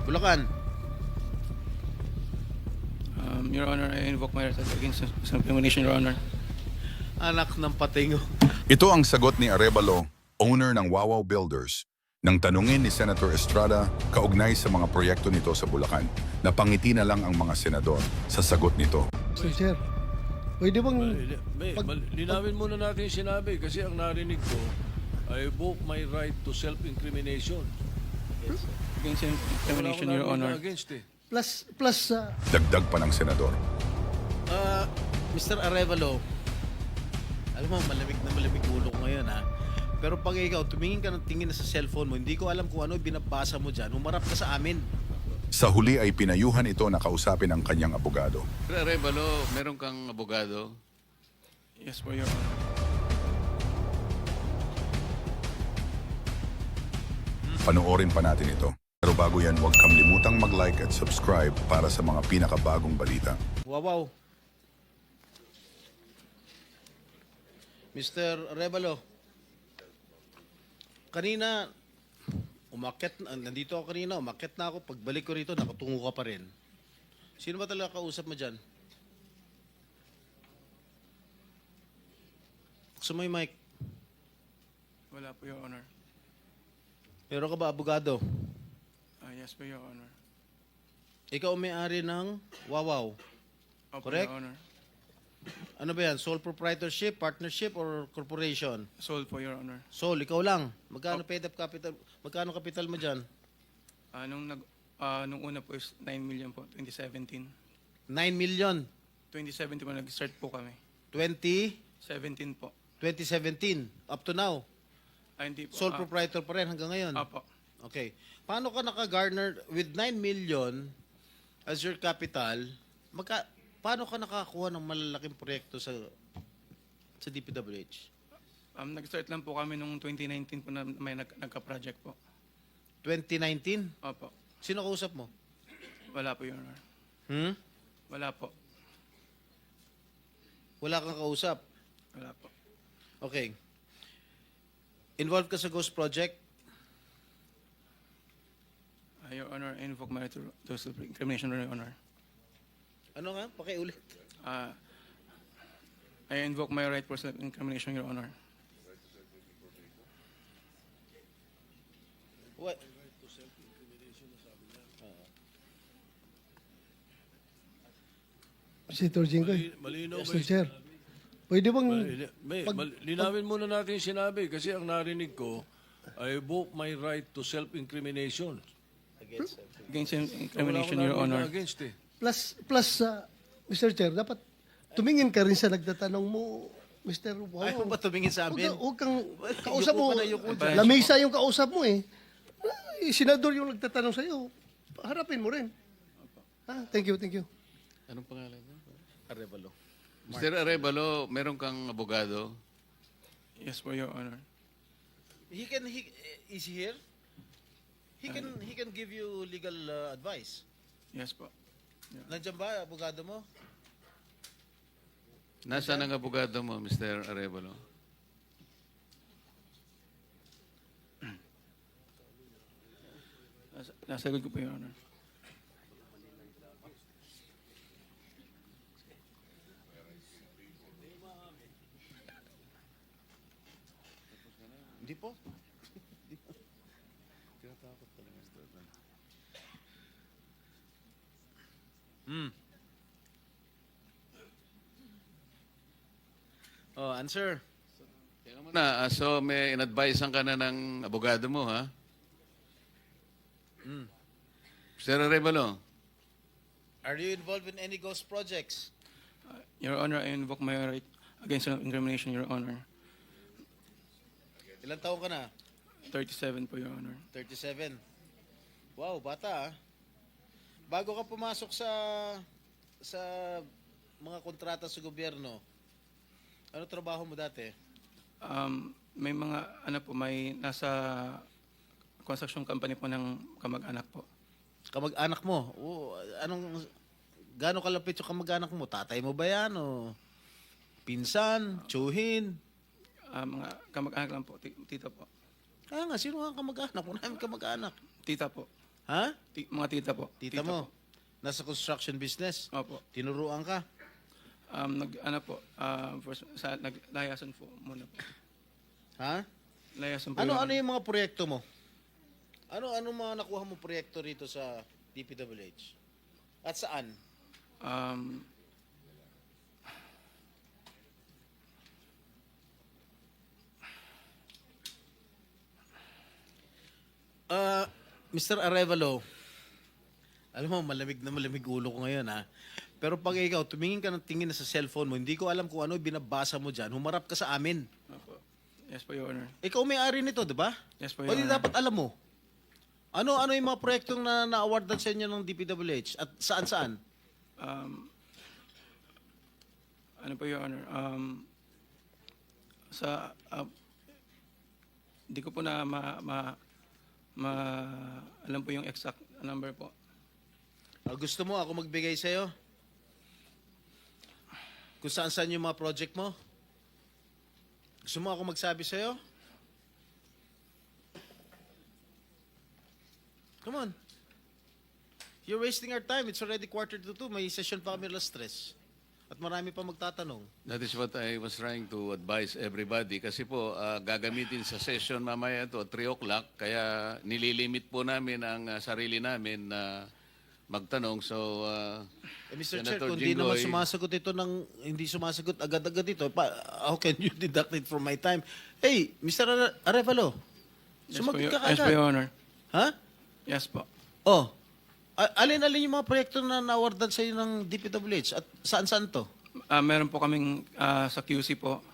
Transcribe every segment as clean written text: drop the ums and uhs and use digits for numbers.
Bulacan. Your Honor, I invoke my right against self-incrimination, Your Honor. Anak ng patingo. Ito ang sagot ni Arevalo, owner ng Wawaw Builders, nang tanungin ni Senator Estrada kaugnay sa mga proyekto nito sa Bulacan. Napangiti na lang ang mga senador sa sagot nito. Mr. Chair, pwede bang... Linawin muna natin yung sinabi kasi ang narinig ko, I invoke my right to self-incrimination. Against Wala self-incrimination, akong Your narinig Honor. na against eh. plus Dagdag pa ng senador. Mr. Arevalo, alam mo, malamig na malamig ulo ko ngayon ha. Pero pag ikaw, tumingin ka ng tingin na sa cellphone mo, hindi ko alam kung ano binabasa mo dyan, humarap ka sa amin. Sa huli ay pinayuhan ito na kausapin ang kanyang abogado. Pero Arevalo, meron kang abogado? Yes po, Your Honor. Panoorin pa natin ito. Pero bago yan, huwag kang limutang mag-like at subscribe para sa mga pinakabagong balita. Wow. Mr. Arevalo, kanina, nandito ako kanina, umakyat na ako, pagbalik ko rito, nakatungo ka pa rin. Sino ba talaga kausap mo dyan? Gusto mo yung mic? Wala po, Your Honor. Meron ka ba abogado? Yes po, Your Honor. Ikaw ang may-ari ng Wawaw. Opo, Correct? Your Honor. Ano ba yan? Sole proprietorship, partnership, or corporation? Sold po, Your Honor. Sole, ikaw lang. Magkano paid up capital? Magkano capital mo dyan? Nung una po is 9 million po, 2017. 9 million. 2017 po, nag-start po kami. 2017. 17 po. Up to now. Hindi po. Sole proprietor pa rin hanggang ngayon. Apo. Okay. Paano ka naka-garner with 9 million as your capital? Paano ka nakakuha ng malalaking proyekto sa DPWH? Nag-start lang po kami nung 2019 po na may nagka-project po. 2019? Opo. Sino kausap mo? Wala po, Your Honor. Wala po. Wala kang kausap? Wala po. Okay. Involved ka sa Ghost Project? Your Honor, I invoke my right to self-incrimination, Your Honor. Ano nga? Pakiulit. I invoke my right for self-incrimination, Your Honor. What? Senator Jinggoy, Malinaw ba Mr. yung Chair, pwede bang... linawin muna natin yung sinabi kasi ang narinig ko, I invoke my right to self-incrimination. Against Wala self-incrimination, akong Your narinig na Honor. against eh. Mr. Chair, dapat tumingin ka rin sa nagtatanong mo, Mr. Wow. Ayaw ba tumingin sa amin? Huwag kang kausap Yuko mo. ka na, yuko dyan. Lamesa yung kausap mo eh. Senador yung nagtatanong sa'yo. Harapin mo rin. Thank you. Anong pangalan niya? Arevalo. Mr. Arevalo, meron kang abogado? Yes po, Your Honor. Is he here? He can give you legal advice. Yes po. Nandiyan ba abogado mo? Nasaan ang abogado mo, Mr. Arevalo? Nasagot ko po, Your Honor. Hindi po. Oh, answer. Tingnan mo na, so may in-advisean ka na ng abogado mo, ha? Mr. Arevalo, Are you involved in any ghost projects? Your Honor, I invoke my right against self-incrimination, Your Honor. Ilang taon ka na? 37 po, Your Honor. 37. Wow, bata ah. Bago ka pumasok sa mga kontrata sa gobyerno, ano trabaho mo dati? May mga, may nasa construction company po ng kamag-anak po. Kamag-anak mo? Gaano kalapit yung kamag-anak mo? Tatay mo ba yan? O pinsan? Tsuhin? Mga kamag-anak lang po, tita po. Kaya nga, sino nga kamag-anak? Wala namin kamag-anak. Tita po. Ha? Mga tita po. Tita mo? Nasa construction business? Opo. Tinuruan ka? First, naglayasan po muna po. Ha? Layasan po Ano yun. yung mga proyekto mo? Ano mga nakuha mo proyekto rito sa DPWH? At saan? Mr. Arevalo, alam mo, malamig na malamig ulo ko ngayon, ha? Pero pag ikaw, tumingin ka ng tingin na sa cellphone mo, hindi ko alam kung ano binabasa mo dyan, humarap ka sa amin. Opo. Yes po, Your Honor. Ikaw may-ari nito, di ba? Yes po, O Your di Honor. dapat alam mo. Ano yung mga proyektong na-awardan sa inyo ng DPWH? At saan-saan? Ano po, Your Honor? Hindi ko po na alam po yung exact number po. Gusto mo ako magbigay sa'yo? Kung saan-saan yung mga project mo? Gusto mo ako magsabi sa'yo? Come on. You're wasting our time. It's already 1:45. May session pa kami alas 3. At marami pa magtatanong. That is what I was trying to advise everybody. Kasi po, gagamitin sa session mamaya to 3 o'clock. Kaya nililimit po namin ang sarili namin na magtanong. So, Mr. Chair, Senator kung hindi naman Jinggoy, sumasagot ito hindi sumasagot agad-agad ito, how can you deduct it from my time? Hey, Mr. Arevalo, sumagot ka Yes po, agad. Your Honor. Ha? Yes po. Oh, alin-alin yung mga proyekto na na-awardan sa iyo ng DPWH at saan-saan to? Meron po kaming sa QC po,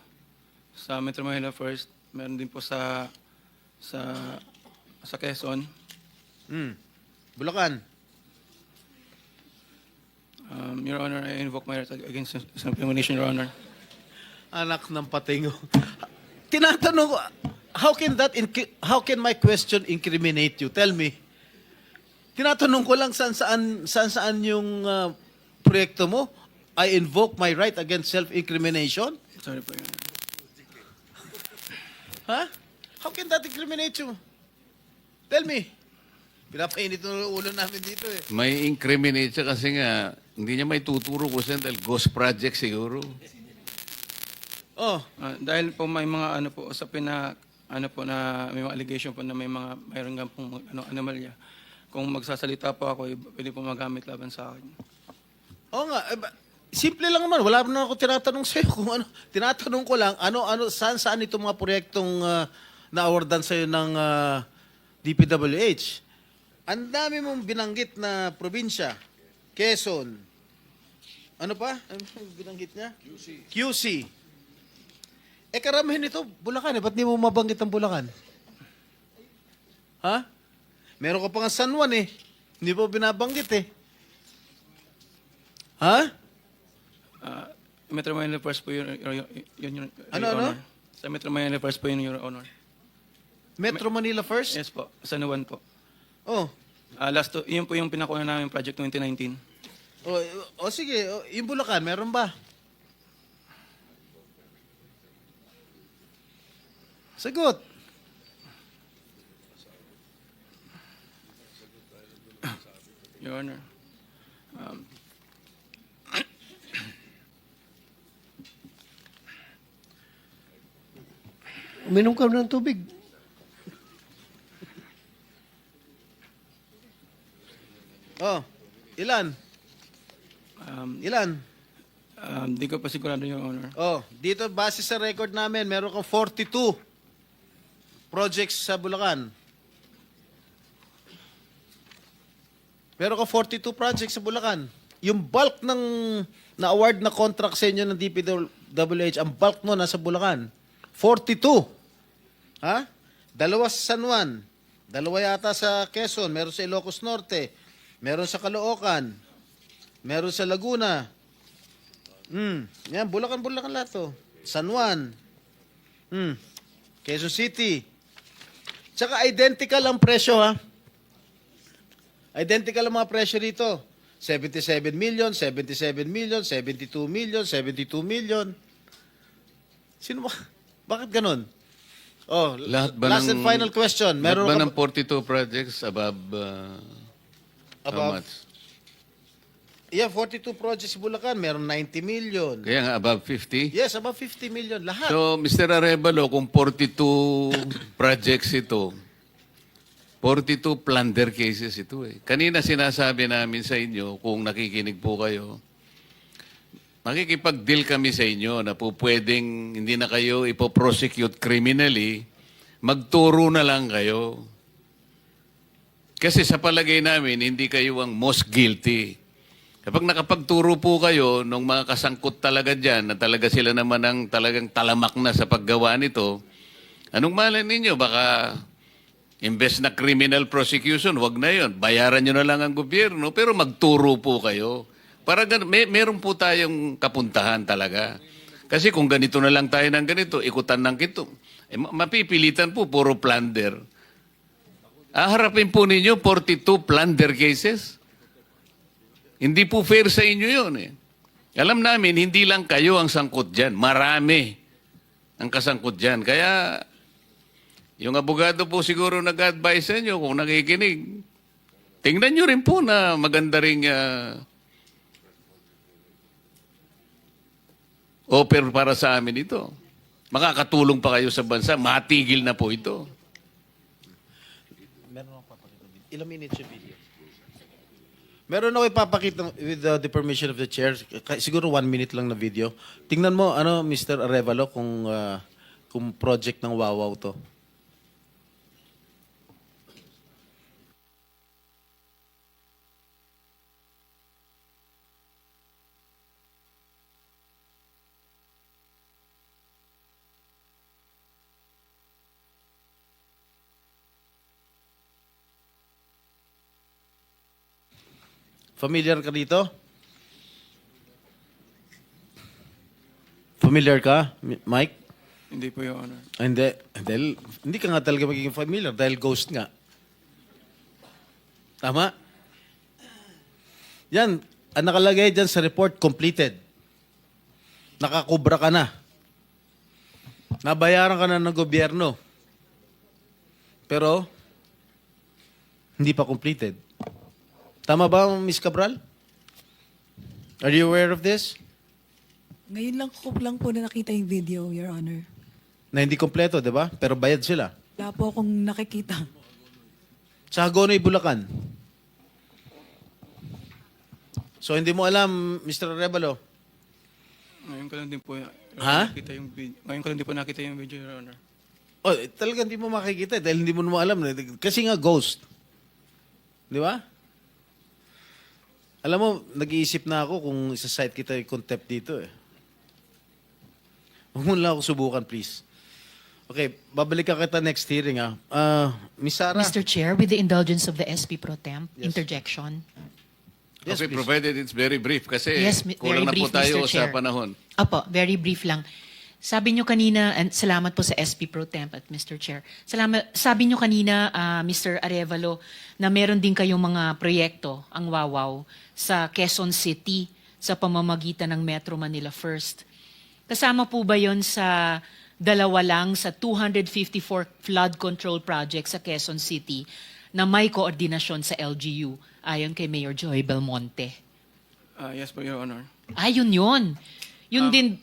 sa Metro Manila First. Meron din po sa Quezon. Bulacan. Your Honor, I invoke my right against self-incrimination, Your Honor. Anak ng patingo. Tinatanong ko, how can my question incriminate you? Tell me. Tinatanong ko lang saan yung proyekto mo? I invoke my right against self-incrimination? Sorry po, Your Honor. Ha? How can that incriminate you? Tell me. Pinapainit ng ulo namin dito eh. may incriminate siya kasi nga, hindi niya may tuturo ko siya dahil ghost project siguro. Oh, Dahil po may mga usapin na may mga allegation po na mayroon nga pong anomalya. Kung magsasalita po ako, pwede po magamit laban sa akin. oo nga. Simple lang naman. Wala na ako tinatanong sa'yo kung ano. Tinatanong ko lang, saan itong mga proyektong na-awardan sa'yo ng DPWH. Ang dami mong binanggit na probinsya. Quezon. Ano pa? Ano yung binanggit niya? QC. Karamihan nito, Bulacan. Ba't di mo mabanggit ang Bulacan? Ha? Meron ka pa nga San Juan eh. Hindi mo binabanggit eh. Ha? Metro Manila First po yun, Your Ano? Honor. Sa Metro Manila First po yun, Your Honor. Metro Manila first? Yes po, San Juan po. Oh. Yun po yung pinakuha namin project 2019. Sige. Yung Bulacan, meron ba? Sagot. Your Honor. Uminom ka ng tubig. Oh. Ilan? Ilan? Di ko pa sigurado, Your Honor. Oh, dito base sa record namin, meron kang 42 projects sa Bulacan. Meron kang 42 projects sa Bulacan. Yung bulk ng na-award na contract sa inyo ng DPWH, ang bulk mo nasa Bulacan. 42. Ha? 2 sa San Juan. 2 yata sa Quezon. Meron sa Ilocos Norte. Meron sa Caloocan. Meron sa Laguna. Yan, Bulacan lahat to. San Juan. Quezon City. Tsaka identical ang presyo, ha? Identical ang mga presyo rito. 77 million, 77 million, 72 million, 72 million. Sino ba? Bakit ganun? Oh, Lahat ba last ng- and final question. Meron Meron ba ka ng 42 projects above How Above. much? Yeah, 42 projects sa Bulacan. Meron 90 million. Kaya nga, above 50? Yes, above 50 million. Lahat. So, Mr. Arevalo, kung 42 projects ito, 42 plunder cases ito eh. Kanina sinasabi namin sa inyo, kung nakikinig po kayo, makikipag-deal kami sa inyo na po pwedeng hindi na kayo ipoprosecute criminally, magturo na lang kayo. Kasi sa palagay namin, hindi kayo ang most guilty. Kapag nakapagturo po kayo ng mga kasangkot talaga dyan, na talaga sila naman ang talagang talamak na sa paggawa nito, anong malay ninyo? Baka imbes na criminal prosecution, wag na yon. Bayaran nyo na lang ang gobyerno, pero magturo po kayo. Para meron po tayong kapuntahan talaga. Kasi kung ganito na lang tayo ng ganito, ikutan ng kito, mapipilitan po, puro plunder. Harapin po ninyo 42 plunder cases. Hindi po fair sa inyo yun eh. Alam namin, hindi lang kayo ang sangkot dyan. Marami ang kasangkot dyan. Kaya, yung abogado po siguro nag-advise sa inyo kung nakikinig. Tingnan nyo rin po na maganda ring offer para sa amin ito. Makakatulong pa kayo sa bansa. Matigil na po ito. Ilang minutes yung video? Meron ako ipapakita with the permission of the chair. Siguro 1 minute lang na video. Tingnan mo, Mr. Arevalo, kung project ng Wawaw to. Familiar ka dito? Familiar ka, Mike? Hindi po, Your Honor. Hindi. Dahil, hindi ka nga talaga magiging familiar dahil ghost nga. Tama? Yan. Ang nakalagay dyan sa report, completed. Nakakubra ka na. Nabayaran ka na ng gobyerno. Pero, hindi pa completed. Tama ba, Ms. Cabral? Are you aware of this? Ngayon lang po na nakita yung video, Your Honor. Na hindi kompleto, di ba? Pero bayad sila. Wala po akong nakikita. Sa Hagonoy, Bulacan. So, hindi mo alam, Mr. Arevalo. Ngayon ko lang din po Ha? nakita yung video. Ngayon ko lang din po nakita yung video, Your Honor. Oh, talaga hindi mo makikita dahil hindi mo naman alam. Kasi nga ghost. Di ba? Alam mo, nag-iisip na ako kung isa-cite kita yung contempt dito eh. Huwag mo lang ako subukan, please. Okay, babalik ka kita next hearing ah. Miss Sarah. Mr. Chair, with the indulgence of the SP Pro Temp, interjection. Yes, Okay, please. provided it's very brief kasi Yes, kulang na very po brief, tayo Mr. sa Chair. panahon. Apo, very brief lang. Sabi nyo kanina, and salamat po sa SP Pro Temp at Mr. Chair. Salamat, sabi nyo kanina, Mr. Arevalo, na meron din kayong mga proyekto, ang Wawaw, sa Quezon City sa pamamagitan ng Metro Manila First. Kasama po ba yon sa dalawa lang sa 254 flood control projects sa Quezon City na may koordinasyon sa LGU ayon kay Mayor Joy Belmonte? Yes po, Your Honor. Ayun yun. Yun din,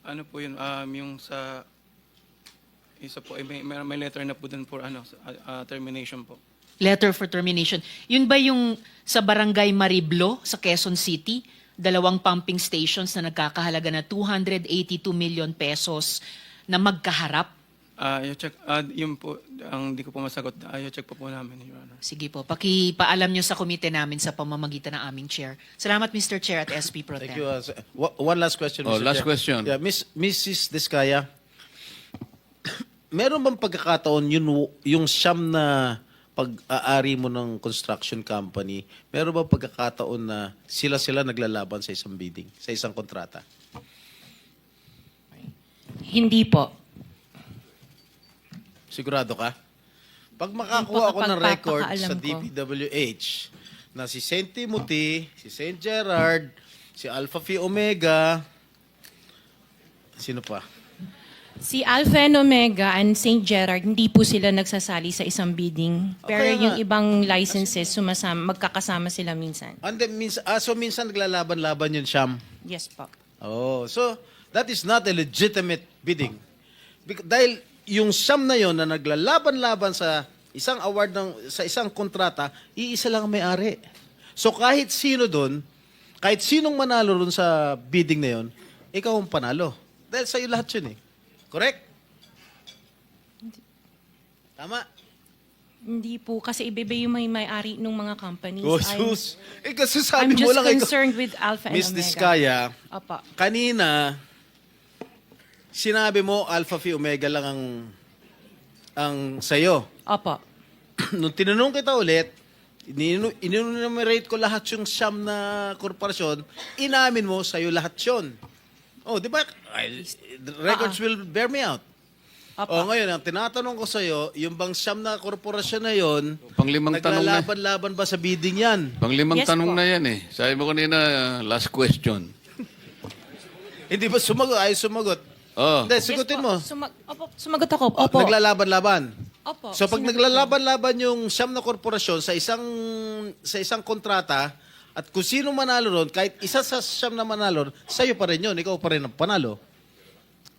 Ano po yun? Yung sa... Isa po, may letter na po dun for termination po. letter for termination. Yun ba yung sa Barangay Mariblo sa Quezon City? 2 pumping stations na nagkakahalaga na 282 million pesos na magkaharap? I-check, yun po, ang di ko po masagot. I-check po namin, Your Honor. Sige po, pakipaalam nyo sa komite namin sa pamamagitan ng aming chair. Salamat, Mr. Chair at SP Pro Thank Tem. you. One last question, Oh, Mr. last Chair. question. Yeah, Mrs. Diskaya, meron bang pagkakataon yung siyam na pag-aari mo ng construction company, meron bang pagkakataon na sila naglalaban sa isang bidding, sa isang kontrata? Hindi po. Sigurado ka? Pag makakuha ako ng record sa Pagpapakaalam ko. DPWH na si St. Timothy, si St. Gerard, si Alpha Phi Omega, sino pa? Si Alpha and Omega and St. Gerard, hindi po sila nagsasali sa isang bidding. Pero Okay nga. yung ibang licenses, magkakasama sila minsan. And then, so minsan naglalaban-laban yun, Sham. Yes po. Oh, so that is not a legitimate bidding. Dahil yung Sham na yon na naglalaban-laban sa isang award sa isang kontrata, iisa lang ang may-ari. So kahit sino doon, kahit sinong manalo doon sa bidding na yon, ikaw ang panalo. Dahil sa'yo lahat yun eh. Correct? Tama? Hindi po, kasi iba yung may-ari ng mga companies. Oh, sus. Kasi I'm sabi mo just lang, ikaw, concerned with Alpha and Miss Omega. Diskaya, Opo. kanina, sinabi mo Alpha Phi Omega lang ang sa'yo. Opo. Nung tinanong kita ulit, in-enumerate ko lahat yung siyam na korporasyon, inamin mo sa'yo lahat yun. Oh, di ba? The records will bear me out. Opo. Oh, ngayon, ang tinatanong ko sa'yo, yung bang siyam na korporasyon na yon, Panglimang tanong na. naglalaban-laban ba sa bidding yan? Panglimang Yes tanong po. na yan eh. Sabi mo kanina, last question. Hindi ba sumagot? Ay, sumagot. Oh. Hindi, sigutin mo. Opo, sumagot ako. Oh, Opo. naglalaban-laban. Opo. So pag Sinagot ko. naglalaban-laban yung siyam na korporasyon sa isang kontrata, at kung sino manalo ron, kahit isa sa siyam na manalo, sa'yo pa rin yun. Ikaw pa rin ang panalo.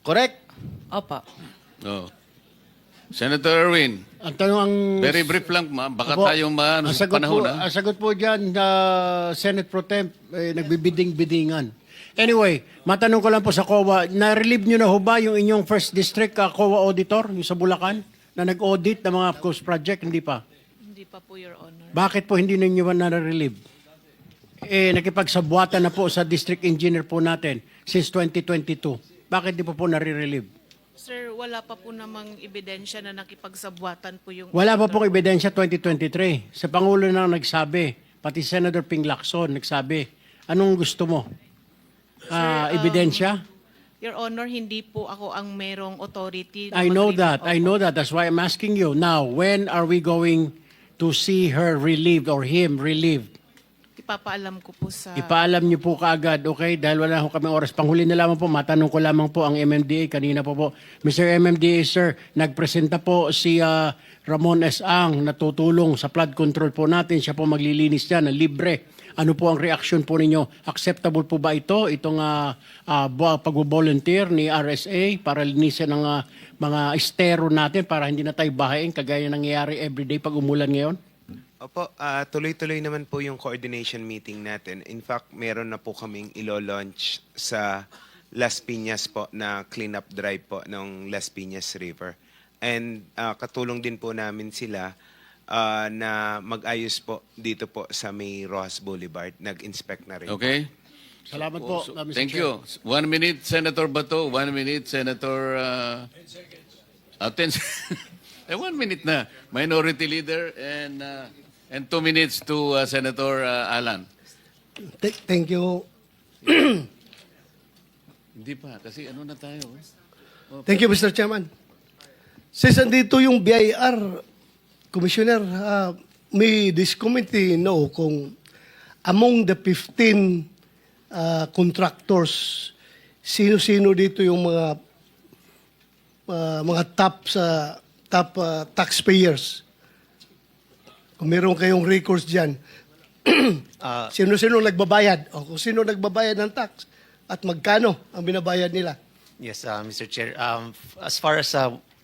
Correct? Opo. Oh. Senator Erwin, Ang tanong ang... very brief lang, baka Opo, tayong maano ang sa sagot panahon. po, ang sagot po dyan, Senate Pro Temp, nagbibiding-bidingan. Anyway, matanong ko lang po sa COA, na-relieve nyo na ho ba yung inyong first district COA auditor, yung sa Bulacan, na nag-audit ng mga coast project? Hindi pa. Hindi pa po, Your Honor. Bakit po hindi ninyo ba na-relieve? Nakipagsabwatan na po sa district engineer po natin since 2022. Bakit di po na-relieve? Sir, wala pa po namang ebidensya na nakipagsabwatan po yung... Wala pa pong ebidensya 2023. Sa Pangulo na nagsabi, pati Senator Ping Lacson nagsabi, anong gusto mo? Ebidensya? Your Honor, hindi po ako ang merong authority. I know mag-release. that. I Opo. know that. That's why I'm asking you. Now, when are we going to see her relieved or him relieved? Ipapaalam ko po sa... Ipaalam niyo po kaagad, okay? Dahil wala ho kami oras. Panghuli na lamang po, matanong ko lamang po ang MMDA. Kanina po. Mr. MMDA, sir, nagpresenta po si Ramon S. Ang na tutulong sa flood control po natin. Siya po maglilinis dyan, libre. Ano po ang reaction po ninyo? Acceptable po ba ito? Itong pag-volunteer ni RSA para linisin ang mga estero natin para hindi na tayo bahayin kagaya nangyayari everyday pag umulan ngayon? Opo, tuloy-tuloy naman po yung coordination meeting natin. In fact, meron na po kaming ilo-launch sa Las Piñas po na cleanup drive po ng Las Piñas River. And katulong din po namin sila na mag-ayos po dito po sa may Rojas Boulevard. Nag-inspect na rin. Okay? Salamat po, Mr. Thank Chair. you. 1 minute, Senator Bato. 1 minute, Senator... 10 1 minute na. Minority Leader and 2 minutes to Senator Alan. Thank you. Hindi pa, kasi ano na tayo. Thank you, Mr. Chairman. Since andito yung BIR, Commissioner, may this committee know kung among the 15 contractors, sino-sino dito yung mga top taxpayers? Kung meron kayong records dyan, sino-sino nagbabayad? O kung sino nagbabayad ng tax? At magkano ang binabayad nila? Yes, Mr. Chair. As far as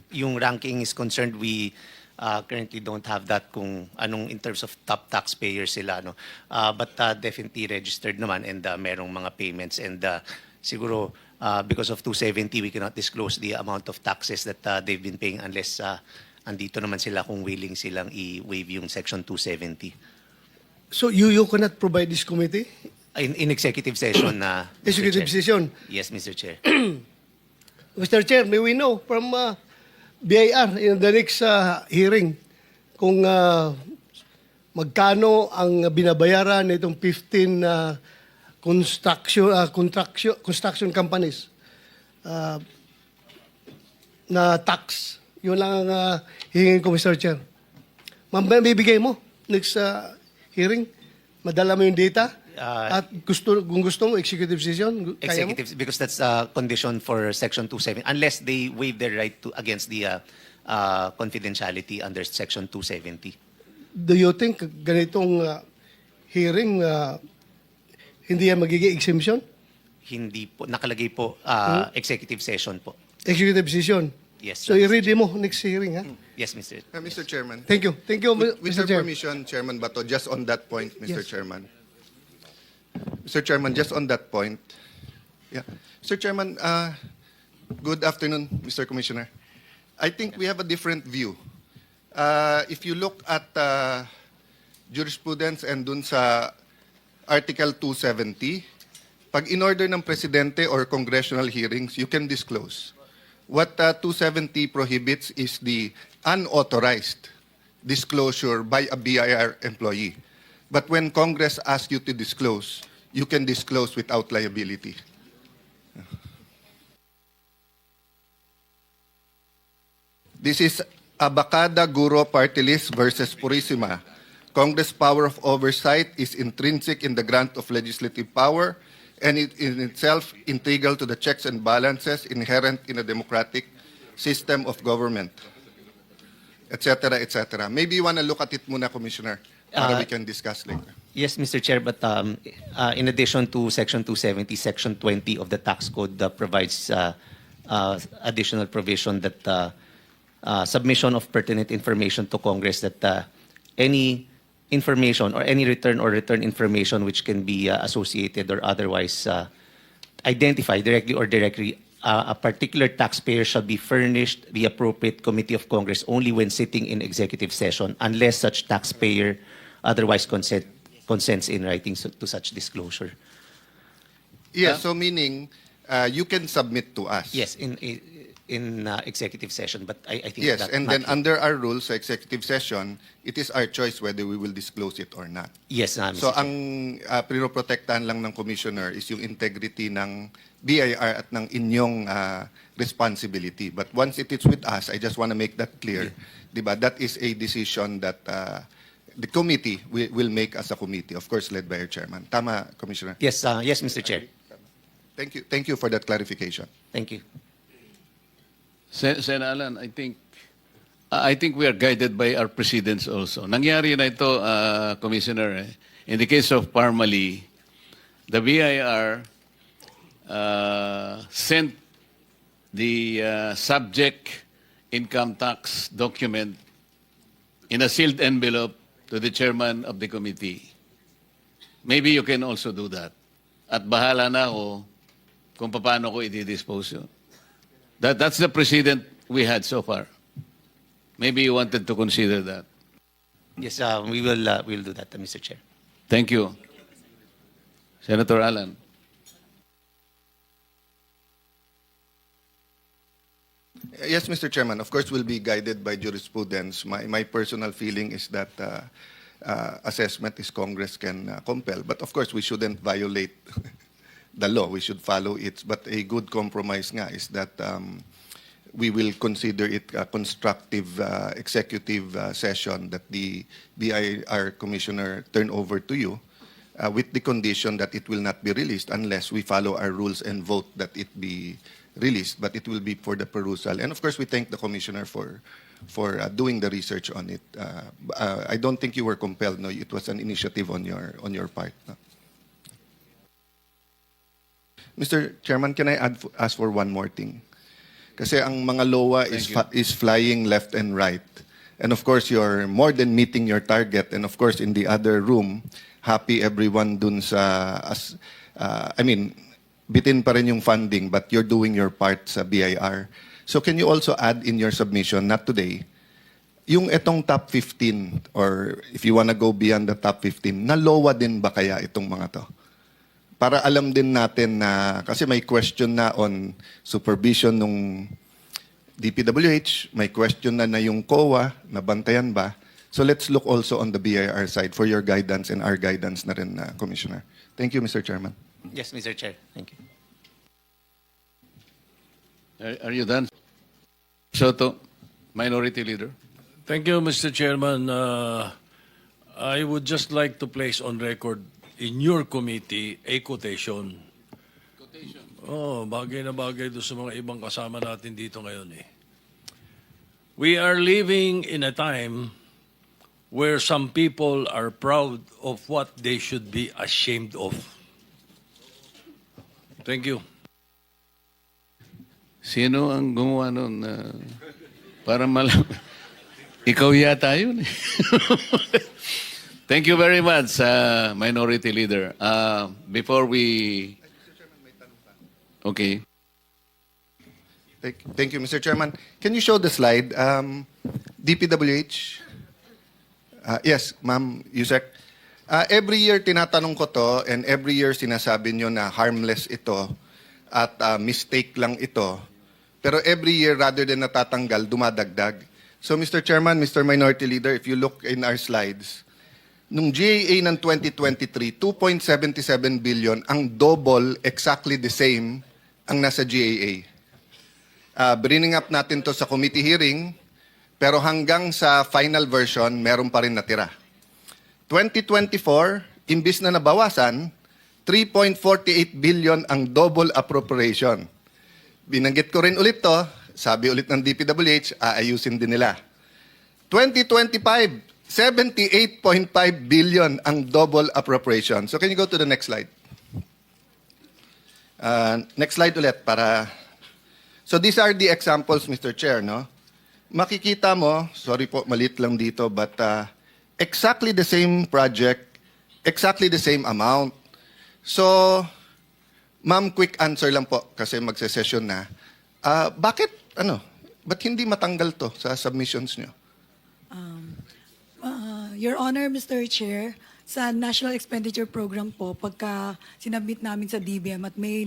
yung ranking is concerned, we currently don't have that kung anong in terms of top taxpayers sila. No? But definitely registered naman and merong mga payments. And siguro because of 270, we cannot disclose the amount of taxes that they've been paying unless andito naman sila kung willing silang i-waive yung Section 270. So you cannot provide this committee? In executive session na... Executive session? Yes, Mr. Chair. Mr. Chair, may we know from BIR in the next hearing kung magkano ang binabayaran nitong 15 construction companies na tax. Yun lang ang hihingin ko, Mr. Chair. Bibigay mo next hearing. Madala mo yung data. At kung gusto mo, executive session, kaya mo? Executive, because that's a condition for Section 270, unless they waive their right to against the confidentiality under Section 270. Do you think ganitong hearing, hindi yan magiging exemption? Hindi po, nakalagay po, executive session po. Executive session? Yes, So, sir. i-ready mo next hearing, ha? Yes, Mr. Mr. Chairman. Thank you. Thank you, With Mr. your Chair. permission, Chairman Bato, just on that point, Mr. Yes. Chairman. Mr. Chairman, just on that point. Yeah. Mr. Chairman, good afternoon, Mr. Commissioner. I think we have a different view. If you look at jurisprudence and dun sa Article 270, pag in-order ng Presidente or congressional hearings, you can disclose. What 270 prohibits is the unauthorized disclosure by a BIR employee. But when Congress asks you to disclose, you can disclose without liability. This is Abacada Guro Party List versus Purisima. Congress' power of oversight is intrinsic in the grant of legislative power and it in itself integral to the checks and balances inherent in a democratic system of government, etc., etc. Maybe you want to look at it muna, Commissioner, para we can discuss later. Yes, Mr. Chair, but in addition to Section 270, Section 20 of the tax code provides additional provision that submission of pertinent information to Congress, that any information or any return information which can be associated or otherwise identified directly or directly a particular taxpayer shall be furnished the appropriate committee of Congress only when sitting in executive session, unless such taxpayer otherwise consents in writing to such disclosure. Yes, so meaning you can submit to us. Yes, in executive session, but I think Yes, that and not then yet. under our rules sa executive session, it is our choice whether we will disclose it or not. Yes, Mr. So Chair. ang pinoprotektahan lang ng Commissioner is yung integrity ng BIR at ng inyong responsibility. But once it is with us, I just want to make that clear. Diba? That is a decision that the committee will make as a committee, of course led by our chairman. Tama, Commissioner? Yes, yes, Mr. Chair. Thank you. Thank you for that clarification. Thank you. Sen Alan, I think we are guided by our precedents also. Nangyari na ito, Commissioner. In the case of Parmali, the BIR sent the subject income tax document in a sealed envelope to the chairman of the committee. Maybe you can also do that. At bahala na ako kung paano ko i-dispose yun. That's the precedent we had so far. Maybe you wanted to consider that. Yes, we will we'll do that, Mr. Chair. Thank you. Senator Alan. Yes, Mr. Chairman. Of course, we'll be guided by jurisprudence. My personal feeling is that assessment is Congress can compel. But of course, we shouldn't violate the law. We should follow it. But a good compromise nga is that we will consider it a constructive executive session that the BIR Commissioner turn over to you with the condition that it will not be released unless we follow our rules and vote that it be released, but it will be for the perusal. And of course, we thank the Commissioner for doing the research on it. I don't think you were compelled. No, it was an initiative on your part. No? Mr. Chairman, can I ask for one more thing? Kasi ang mga LOA is flying left and right. And of course, you're more than meeting your target. And of course, in the other room, happy everyone dun sa, bitin pa rin yung funding, but you're doing your part sa BIR. So can you also add in your submission, not today, yung etong top 15, or if you wanna go beyond the top 15, na LOA din ba kaya itong mga to? Para alam din natin na, kasi may question na on supervision nung DPWH, may question na yung COA, nabantayan ba? So let's look also on the BIR side for your guidance and our guidance na rin, Commissioner. Thank you, Mr. Chairman. Yes, Mr. Chair. Thank you. Are you done? Soto, Minority Leader. Thank you, Mr. Chairman. I would just like to place on record in your committee a quotation. Oh, bagay na bagay doon sa mga ibang kasama natin dito ngayon eh. We are living in a time where some people are proud of what they should be ashamed of. Thank you. Sino ang gumawa nun? Para malam. Ikaw yata yun. Thank you very much, Minority Leader. Before we... Okay. Thank you, Mr. Chairman. Can you show the slide? DPWH? Yes, Ma'am Yusek. Every year tinatanong ko to and every year sinasabi nyo na harmless ito at mistake lang ito. Pero every year rather than natatanggal, dumadagdag. So Mr. Chairman, Mr. Minority Leader, if you look in our slides, nung GAA ng 2023, 2.77 billion, ang double, exactly the same, ang nasa GAA. Bringing up natin to sa committee hearing, pero hanggang sa final version, meron pa rin natira. 2024, imbis na nabawasan, 3.48 billion ang double appropriation. Binanggit ko rin ulit to, sabi ulit ng DPWH, aayusin din nila. 2025, 78.5 billion ang double appropriation. So can you go to the next slide? Next slide ulit para... So these are the examples, Mr. Chair, no? Makikita mo, sorry po, maliit lang dito, but exactly the same project, exactly the same amount. So, ma'am, quick answer lang po kasi magse-session na. Bakit hindi matanggal to sa submissions nyo? Your Honor, Mr. Chair, sa National Expenditure Program po, pagka sinabit namin sa DBM at may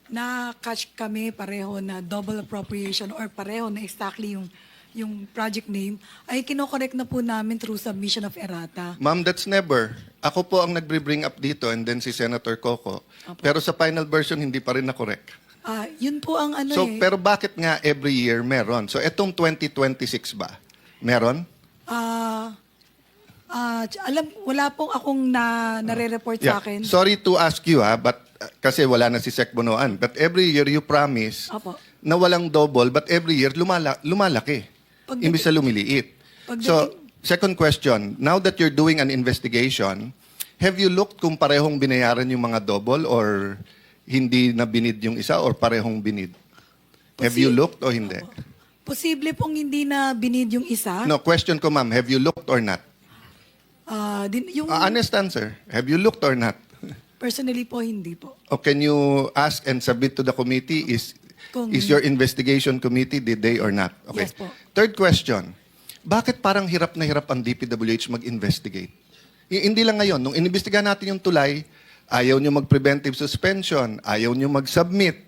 na-catch kami pareho na double appropriation or pareho na exactly yung project name, ay kinokorek na po namin through submission of errata. Ma'am, that's never. Ako po ang nagbe-bring up dito and then si Senator Coco. Pero sa final version, hindi pa rin na-correct. Yun po ang So, pero bakit nga every year meron? So, etong 2026 ba? Meron? Wala pong akong nare-report sa akin. Sorry to ask you but kasi wala na si Sec Bonoan. But every year you promise Apo. na walang double, but every year lumalaki. Imbis na lumiliit. So, second question, now that you're doing an investigation, have you looked kung parehong binayaran yung mga double or hindi na binid yung isa or parehong binid? Have you looked o hindi? Posible pong hindi na binid yung isa. No, question ko ma'am, have you looked or not? Honest answer, have you looked or not? Personally po, hindi po. O can you ask and submit to the committee, is your investigation committee, did they or not? Okay. Yes po. Third question, bakit parang hirap na hirap ang DPWH mag-investigate? Hindi lang ngayon, nung inimbestigahan natin yung tulay, ayaw nyo mag-preventive suspension, ayaw nyo mag-submit.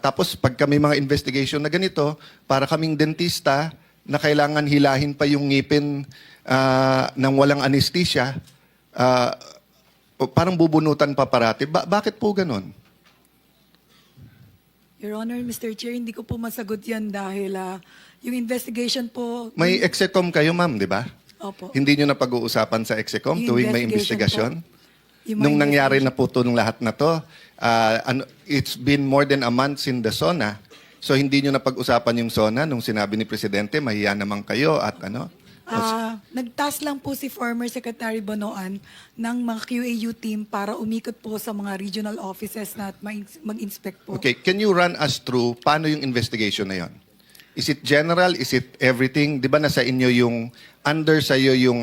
Tapos pag kami mga investigation na ganito, para kaming dentista na kailangan hilahin pa yung ngipin ng walang anesthesia, parang bubunutan pa parati. Bakit po ganon? Your Honor, Mr. Chair, hindi ko po masagot yan dahil yung investigation po... May execom kayo, ma'am, di ba? Opo. Hindi nyo na pag-uusapan sa execom Yung tuwing may investigation investigasyon? Nung nangyari na po itong lahat na to, it's been more than a month in the SONA. So hindi nyo na pag-usapan yung SONA nung sinabi ni Presidente, mahiya naman kayo at ano? Nagtask lang po si former Secretary Bonoan ng mga QAU team para umikot po sa mga regional offices na mag-inspect po. Okay, can you run us through paano yung investigation na yon? Is it general? Is it everything? Di ba nasa inyo yung, under sa'yo yung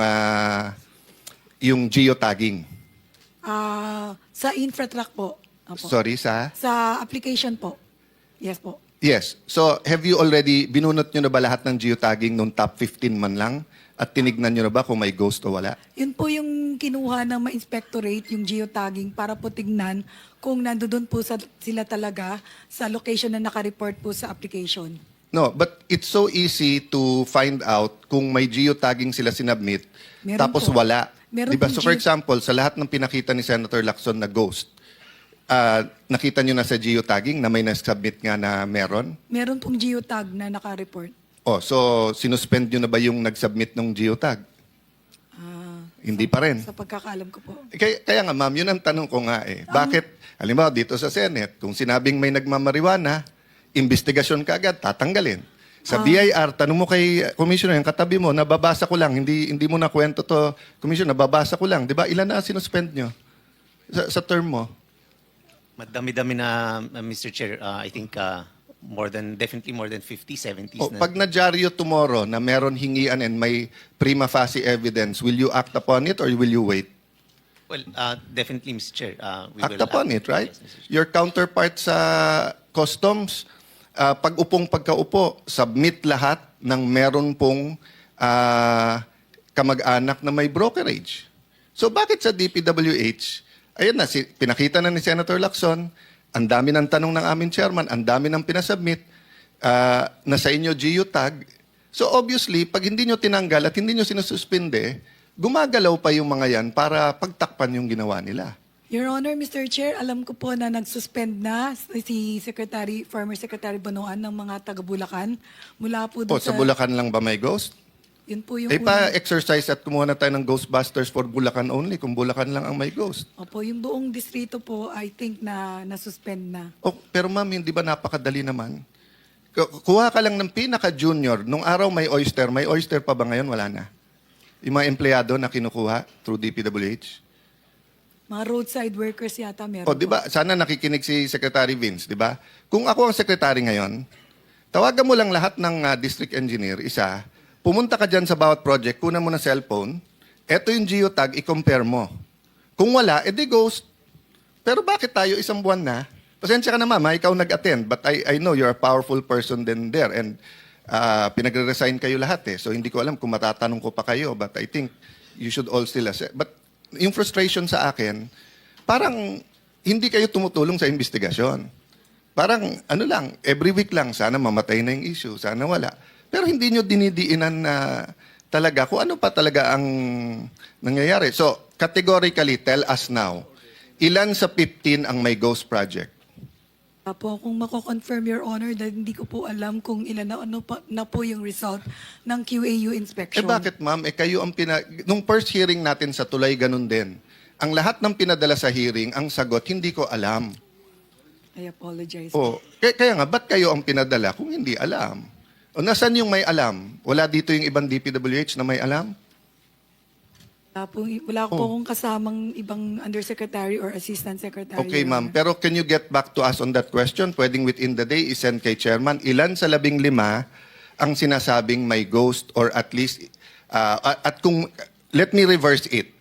geotagging? Sa infratrack po. Opo. Sorry, sa? Sa application po. Yes po. Yes. So, have you already, binunot nyo na ba lahat ng geotagging nung top 15 man lang? At tinignan nyo na ba kung may ghost o wala? Yun po yung kinuha ng ma-inspectorate, yung geotagging, para po tignan kung nandoon po sila talaga sa location na nakareport po sa application. No, but it's so easy to find out kung may geotagging sila sinubmit, Meron tapos po. wala. Meron Diba? pong So for example, sa lahat ng pinakita ni Senator Lacson na ghost, nakita nyo na sa geotagging na may nasubmit nga na meron? Meron pong geotag na nakareport. Oh, so sinuspend nyo na ba yung nagsubmit ng geotag? Hindi pa rin. Sa pagkakaalam ko po. Kaya nga ma'am, yun ang tanong ko nga eh. Bakit, halimbawa dito sa Senate, kung sinabing may nagmamariwana, investigasyon ka agad, tatanggalin. Sa BIR, tanong mo kay Commissioner, yung katabi mo, nababasa ko lang, hindi mo na kwento to, Commissioner, nababasa ko lang. Di ba, ilan na sinuspend nyo sa term mo? Madami-dami na, Mr. Chair. I think definitely more than 50, 70s na. Pag na-dyaryo tomorrow na meron hingian and may prima facie evidence, will you act upon it or will you wait? Well, definitely, Mr. Chair. We Act will upon it, right? Yes, Mr. Chair. Your counterpart sa customs, pagkaupo, submit lahat ng meron pong kamag-anak na may brokerage. So bakit sa DPWH, ayun na, pinakita na ni Senator Lacson, ang dami ng tanong ng aming chairman, ang dami ng pinasubmit, na sa inyo geotag. So obviously, pag hindi nyo tinanggal at hindi nyo sinususpinde, gumagalaw pa yung mga yan para pagtakpan yung ginawa nila. Your Honor, Mr. Chair, alam ko po na nag-suspend na si former Secretary Bonoan ng mga taga-Bulacan mula po doon Sa Bulacan lang ba may ghost? Yun po yung Pa-exercise at kumuha na tayo ng Ghostbusters for Bulacan only, kung Bulacan lang ang may ghost. Opo, yung buong distrito po, I think na nasuspend na. Pero ma'am, hindi ba napakadali naman? Kuha ka lang ng pinaka-junior. Nung araw may oyster pa ba ngayon? Wala na. Yung mga empleyado na kinukuha through DPWH. Mga roadside workers yata meron Di ba? Sana nakikinig si Secretary Vince, di ba? Kung ako ang secretary ngayon, tawagan mo lang lahat ng district engineer, isa, pumunta ka dyan sa bawat project, kunan mo na cellphone, eto yung geotag, i-compare mo. Kung wala, edi ghost. Pero bakit tayo isang buwan na? Pasensya ka na ma'am, ikaw nag-attend, but I know you're a powerful person then there, and pinagre-resign kayo lahat eh. So hindi ko alam kung matatanong ko pa kayo, but I think you should all still assess. But yung frustration sa akin, parang hindi kayo tumutulong sa investigasyon. Parang ano lang, every week lang, sana mamatay na yung issue, sana wala. Pero hindi nyo dinidiinan na talaga kung ano pa talaga ang nangyayari. So, categorically, tell us now, ilan sa 15 ang may ghost project? Po, kung mako-confirm, Your Honor, dahil hindi ko po alam kung ilan na po yung result ng QAU inspection. Bakit ma'am? Kayo ang nung first hearing natin sa Tulay, ganun din. Ang lahat ng pinadala sa hearing, ang sagot, hindi ko alam. I apologize. Kaya nga, ba't kayo ang pinadala kung hindi alam? O nasan yung may alam? Wala dito yung ibang DPWH na may alam? Wala po akong kasamang ibang undersecretary or assistant secretary. Okay, Your ma'am. Honor. Pero can you get back to us on that question? Pwedeng within the day, isend kay chairman. Ilan sa 15 ang sinasabing may ghost or at least, at kung, let me reverse it.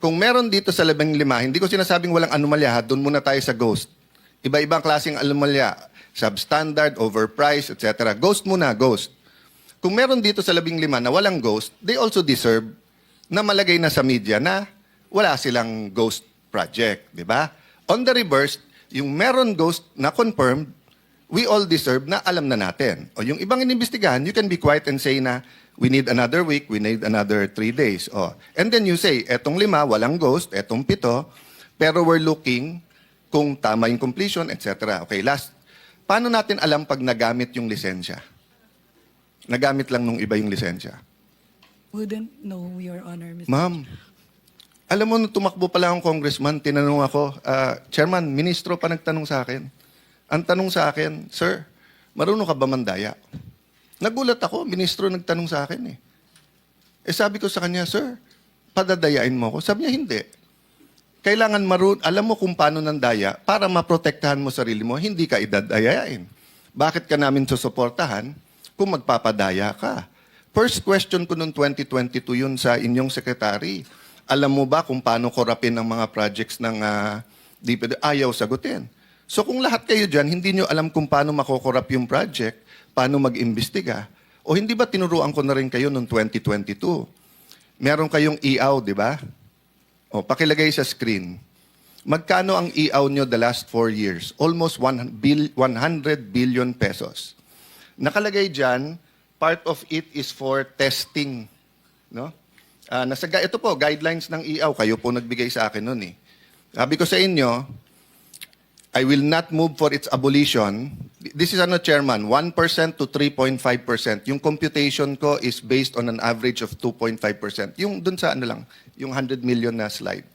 Kung meron dito sa 15, hindi ko sinasabing walang anomalya, doon muna tayo sa ghost. Iba-ibang klaseng anomalya. Substandard, overpriced, etc. Ghost muna, ghost. Kung meron dito sa 15 na walang ghost, they also deserve na malagay na sa media na wala silang ghost project, di ba? On the reverse, yung meron ghost na confirmed, we all deserve na alam na natin. O yung ibang inimbestigahan, you can be quiet and say na, we need another week, we need another 3 days. And then you say, etong 5, walang ghost, etong 7, pero we're looking kung tama yung completion, etc. Okay, last. Paano natin alam pag nagamit yung lisensya? Nagamit lang nung iba yung lisensya. Wouldn't know, Your Honor, Mr. Ma'am, alam mo, nung tumakbo pala akong congressman, tinanong ako, Chairman, ministro pa nagtanong sa akin. Ang tanong sa akin, Sir, marunong ka ba mandaya? Nagulat ako, ministro nagtanong sa akin eh. Sabi ko sa kanya, Sir, padadayain mo ako. Sabi niya, hindi. Kailangan alam mo kung paano nandaya para maprotektahan mo sarili mo, hindi ka idadayain. Bakit ka namin susuportahan kung magpapadaya ka? First question ko noong 2022 yun sa inyong secretary. Alam mo ba kung paano korapin ang mga projects ng DPWH? Ayaw sagutin. So kung lahat kayo dyan, hindi nyo alam kung paano makokorap yung project, paano mag-imbestiga, o hindi ba tinuruan ko na rin kayo noong 2022? Meron kayong EAW, di ba? O, pakilagay sa screen. Magkano ang EAW nyo the last 4 years? Almost 100 billion pesos. Nakalagay dyan, part of it is for testing. No? Ito po, guidelines ng EAW. Kayo po nagbigay sa akin nun eh. Sabi ko sa inyo, I will not move for its abolition. This is Chairman, 1% to 3.5%. Yung computation ko is based on an average of 2.5%. Yung dun sa lang, yung 100 million na slide.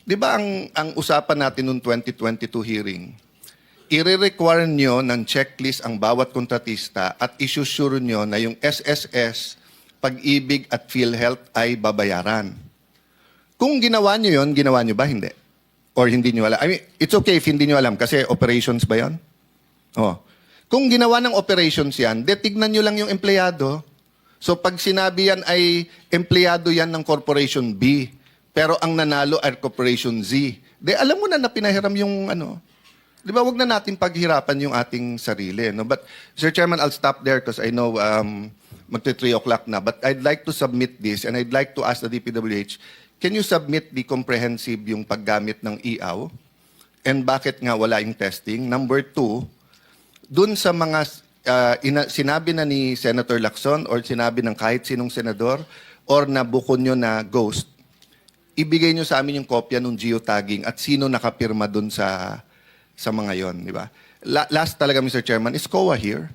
Di ba ang usapan natin noong 2022 hearing, i-require nyo ng checklist ang bawat kontratista at isusure nyo na yung SSS, Pag-ibig at PhilHealth ay babayaran. Kung ginawa nyo yun, ginawa nyo ba? Hindi. Or hindi nyo alam. I mean, it's okay if hindi nyo alam kasi operations ba yun? Oh. Kung ginawa ng operations yan, tignan nyo lang yung empleyado. So pag sinabi yan ay empleyado yan ng Corporation B, pero ang nanalo ay Corporation Z, alam mo na pinahiram yung ano. Di ba, wag na natin paghirapan yung ating sarili. No? But, Sir Chairman, I'll stop there because I know magti 3 o'clock na. But I'd like to submit this and I'd like to ask the DPWH, can you submit the comprehensive yung paggamit ng EAW? And bakit nga wala yung testing? Number 2, dun sa mga sinabi na ni Senator Lacson or sinabi ng kahit sinong senador or nabukon nyo na ghost, ibigay nyo sa amin yung kopya ng geotagging at sino nakapirma dun sa mga yon, di ba? Last talaga, Mr. Chairman, is COA here?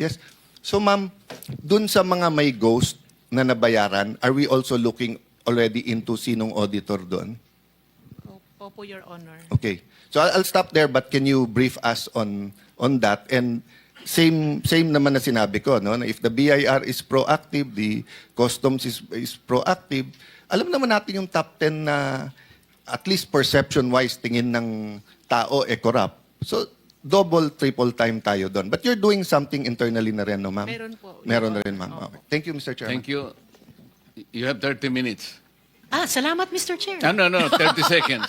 Yes. So, ma'am, dun sa mga may ghost na nabayaran, are we also looking already into sinong auditor doon? Opo, Your Honor. Okay. So, I'll stop there, but can you brief us on that? And same naman na sinabi ko, no? Na if the BIR is proactive, the customs is proactive, alam naman natin yung top 10 na at least perception-wise tingin ng tao corrupt. So, double, triple time tayo doon. But you're doing something internally na rin, no, ma'am? Meron po. Meron na rin, ma'am. Okay. Thank you, Mr. Chairman. Thank you. You have 30 minutes. Salamat, Mr. Chair. No, 30 seconds.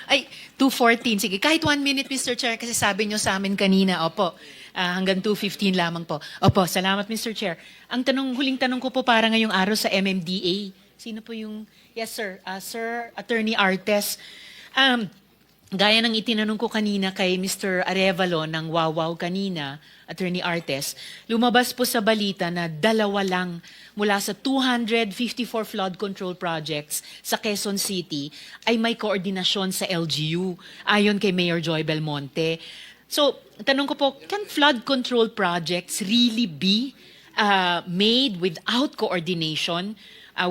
Ay, 2:14. Sige, kahit 1 minute, Mr. Chair, kasi sabi nyo sa amin kanina, opo, hanggang 2:15 lamang po. Opo, salamat, Mr. Chair. Ang huling tanong ko po para ngayong araw sa MMDA. Sino po yung... Yes, sir. Sir, Attorney Artes. Gaya ng itinanong ko kanina kay Mr. Arevalo ng Wawaw kanina, Attorney Artes, lumabas po sa balita na 2 lang mula sa 254 flood control projects sa Quezon City ay may koordinasyon sa LGU, ayon kay Mayor Joy Belmonte. So, tanong ko po, can flood control projects really be made without coordination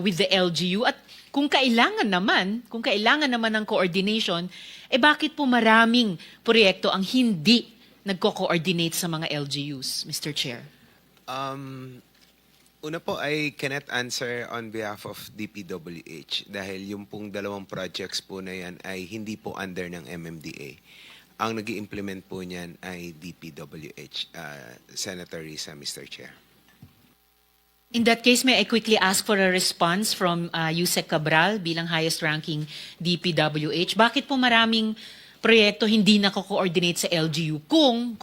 with the LGU? At kung kailangan naman ng coordination, bakit po maraming proyekto ang hindi nagko-coordinate sa mga LGUs, Mr. Chair? Una po, I cannot answer on behalf of DPWH dahil yung pong 2 projects po na yan ay hindi po under ng MMDA. Ang nag-i-implement po niyan ay DPWH, Senator Risa, Mr. Chair. In that case, may I quickly ask for a response from Yusek Cabral bilang highest-ranking DPWH. Bakit po maraming proyekto hindi nako-coordinate sa LGU kung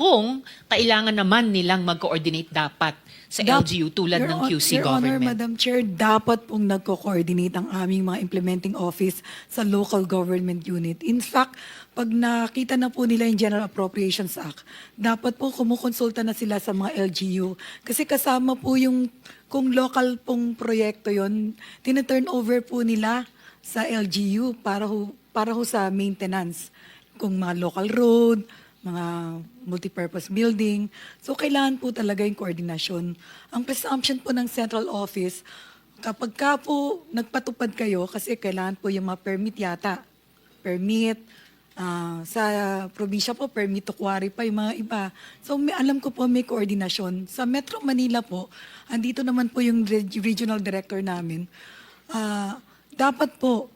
kailangan naman nilang mag-coordinate dapat sa LGU tulad ng QC Your government? Honor, Madam Chair, dapat pong nagko-coordinate ang aming mga implementing office sa local government unit. In fact, pag nakita na po nila yung General Appropriations Act, dapat po kumukonsulta na sila sa mga LGU. Kasi kasama po yung, kung local pong proyekto yon, tina-turn over po nila sa LGU para ho sa maintenance. Kung mga local road, mga multipurpose building. So, kailangan po talaga yung koordinasyon. Ang presumption po ng central office, kapag ka po nagpatupad kayo, kasi kailangan po yung mga permit yata. Permit, sa probinsya po, permit to quarry pa yung mga iba. So, alam ko po may koordinasyon. Sa Metro Manila po, andito naman po yung regional director namin. Dapat po,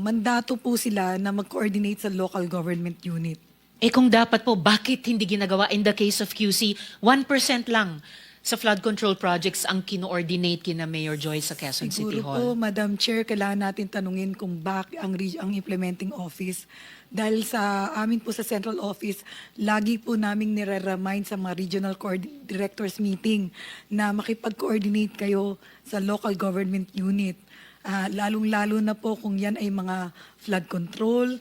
mandato po sila na mag-coordinate sa local government unit. Kung dapat po, bakit hindi ginagawa? In the case of QC, 1% lang sa flood control projects ang kino-ordinate kina Mayor Joy sa Quezon City Hall. Siguro po, Madam Chair, kailangan natin tanungin kung bakit ang implementing office. Dahil sa amin po sa central office, lagi po naming nire-remind sa mga regional directors meeting na makipag-coordinate kayo sa local government unit. Lalong-lalo na po kung yan ay mga flood control,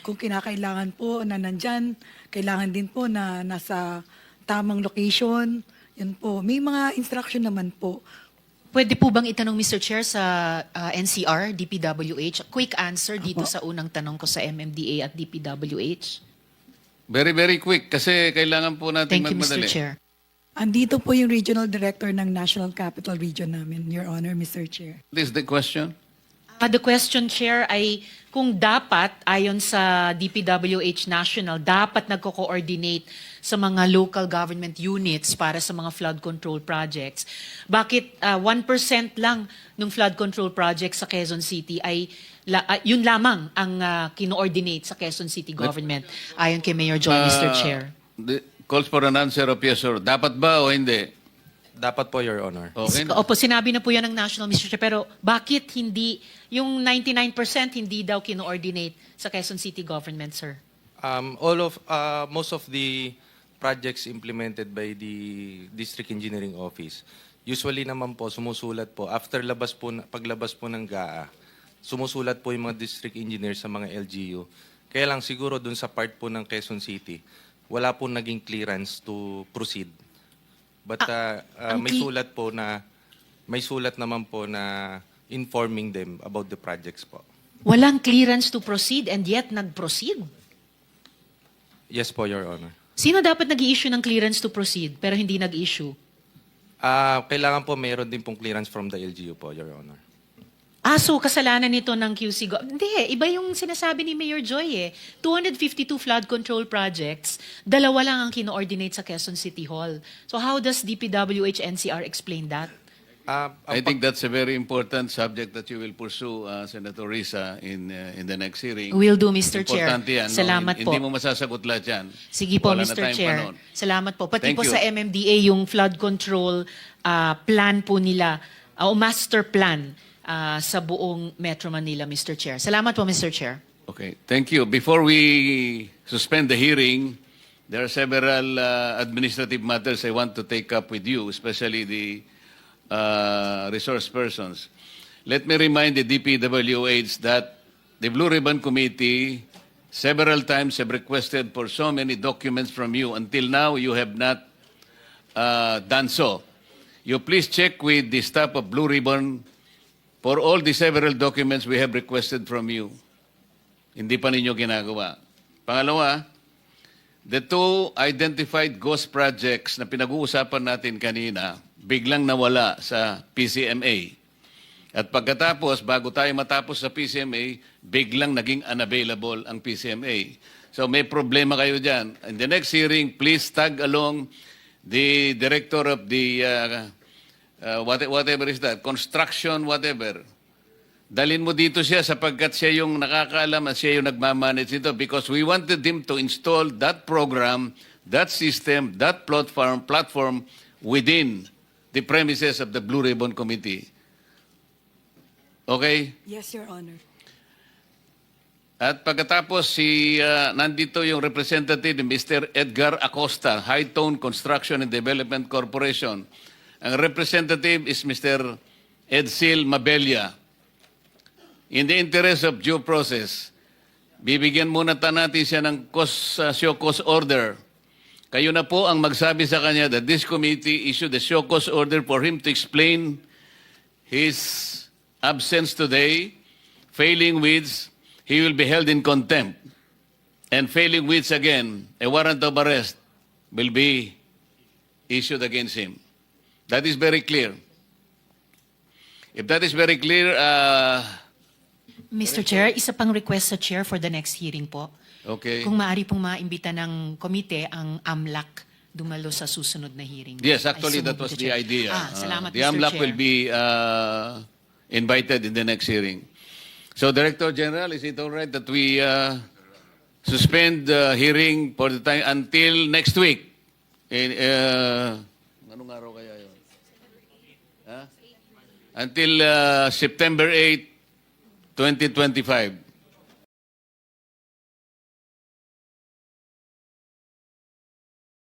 kung kinakailangan po na nandyan, kailangan din po na nasa tamang location. Yan po. May mga instruction naman po. Pwede po bang itanong, Mr. Chair, sa NCR, DPWH? A quick answer dito sa unang tanong ko sa MMDA at DPWH. Very, very quick kasi kailangan po natin Thank you, magmadali. Mr. Chair. Andito po yung Regional Director ng National Capital Region namin, Your Honor, Mr. Chair. This is the question. The question, Chair, ay kung dapat, ayon sa DPWH National, dapat nagko-coordinate sa mga local government units para sa mga flood control projects. Bakit 1% lang ng flood control projects sa Quezon City ay yun lamang ang kino-ordinate sa Quezon City government, ayon kay Mayor Joy, Mr. Chair? Calls for an answer of yes or dapat ba o hindi? Dapat po, Your Honor. Okay. Opo, sinabi na po yan ng National, Mr. Chair, pero bakit hindi, yung 99% hindi daw kino-ordinate sa Quezon City government, sir? Most of the projects implemented by the District Engineering Office, usually naman po, sumusulat po, paglabas po ng GAA, sumusulat po yung mga district engineers sa mga LGU. Kaya lang siguro dun sa part po ng Quezon City, wala po naging clearance to proceed. But may sulat naman po na informing them about the projects po. Walang clearance to proceed and yet nag-proceed? Yes po, Your Honor. Sino dapat nag-i-issue ng clearance to proceed pero hindi nag-issue? Kailangan po mayroon din pong clearance from the LGU po, Your Honor. So kasalanan nito ng QC Hindi, iba yung sinasabi ni Mayor Joy 252 flood control projects, 2 lang ang kino-ordinate sa Quezon City Hall. So how does DPWH NCR explain that? I think that's a very important subject that you will pursue, Senator Risa, in the next hearing. Will do, Mr. Chair. Importante yan. Salamat po. Hindi mo masasagot lahat yan. Sige po, Wala na Mr. tayong Chair. panahon. Salamat po. Pati Thank po you. sa MMDA, yung flood control plan po nila, o master plan sa buong Metro Manila, Mr. Chair. Salamat po, Mr. Chair. Okay, thank you. Before we suspend the hearing, there are several administrative matters I want to take up with you, especially the resource persons. Let me remind the DPWH that the Blue Ribbon Committee several times have requested for so many documents from you. Until now, you have not done so. You please check with the staff of Blue Ribbon for all the several documents we have requested from you. Hindi pa ninyo ginagawa. Pangalawa, the 2 identified ghost projects na pinag-uusapan natin kanina, biglang nawala sa PCMA. At pagkatapos, bago tayo matapos sa PCMA, biglang naging unavailable ang PCMA. So may problema kayo dyan. In the next hearing, please tag along the director of the whatever is that, construction, whatever. Dalin mo dito siya sapagkat siya yung nakakaalam at siya yung nagmamanage nito because we wanted him to install that program, that system, that platform within the premises of the Blue Ribbon Committee. Okay? Yes, Your Honor. At pagkatapos, nandito yung representative ni Mr. Edgar Acosta, High Tone Construction and Development Corporation. Ang representative is Mr. Edsel Mabella. In the interest of due process, bibigyan muna natin siya ng show cause order. Kayo na po ang magsabi sa kanya that this committee issued a show cause order for him to explain his absence today, failing which he will be held in contempt, and failing which again, a warrant of arrest will be issued against him. That is very clear. If that is very clear, Mr. Chair, isa pang request sa Chair for the next hearing po. okay. Kung maaari pong maimbita ng komite ang AMLAC dumalo sa susunod na hearing. Yes, actually, I so that move, was Mr. the Chair. idea. Salamat, The Mr. AMLAC Chair. will be invited in the next hearing. So, Director General, is it all right that we suspend the hearing for the time until next week? Anong araw kaya yun? Until September 8, 2025.